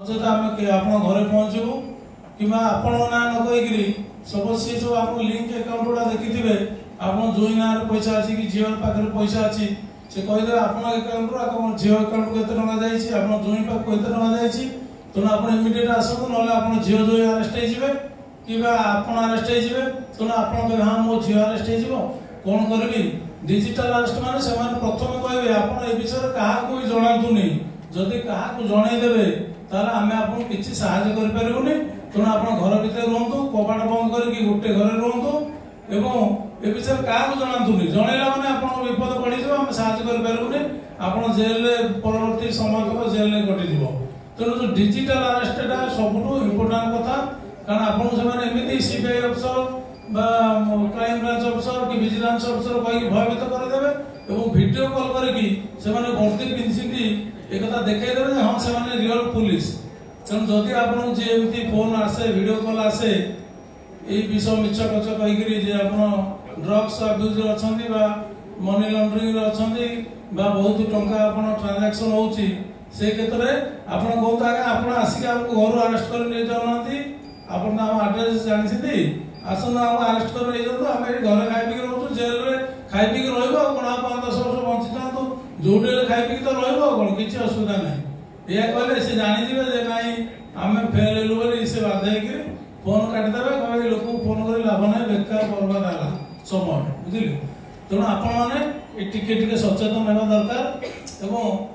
नचेत आम आप घरे पहुँचू कि आपण ना न कहीकि सपोज सी सब आप लिंक अकाउंट गुड़ा देखिथे आप जोई ना पैसा अच्छी कि झील पाखे पैसा अच्छी से कहीदे आप अकाउंट झील अकाउंट को एत टाँग जाए जोई पाख को एत टाँग जाए तेणु आप इमिडिएट आसतु ना आप झील जो आरेस्ट हो कि आरेस्ट हो तेणु आप हाँ मो झील आरेस्ट हो कौन करी डिजिटल आरेस्ट माने से प्रथम कहे आप विषय क्या जनातुनि जदि क्या जनईदेवे आम आपको किसी साहय करें तेणु आप घर भितर रुहतु कबाट बंद करके गोटे घर रुहतु एवं ए विषय क्या जनातुनि जनइला मैंने आप विपद बढ़ी आम साहय करें आप जेल परवर्ती समय तक जेल कटिज तेणु जो डिजिटल आरेस्टा सब इम्पोर्टाट कथा कारण आपको सीबीआई अफसर क्राइम ब्रांच अफसर कि विजिलेंस अफसर कहीं भयभीत करदे और वीडियो कॉल करके वर्दी पिंधि एक देखईदे हाँ से रियल पुलिस तेणु जदि आपको जी फोन आसे वीडियो कॉल आसे ये विषय मिछ कच कहीकि आप ड्रग्स अब्यूज अच्छा मनी लंडरिंग अच्छा बहुत टंका ट्रांजेक्शन होची से क्षेत्र में आप कहते आगे आप आसिक घर आरेस्ट कर नहीं जाऊना आप आड्रेस जानते आसन आप आरेस्ट कर नहीं जाऊँ आम घर खाई पी रोचु जेल में खाई पी रही कौन आप 10 वर्ष बंची था जो खाई पी तो रही किसी असुविधा ना या कहले सी जानीजे ना आम फेल हेलु बोली से बाध्य फोन काटिदेवे कहे लोक फोन कर लाभ ना बेकार बर्बाद है समय बुझे तेणु आपण मैंने टिके सचेतन होगा दरकार।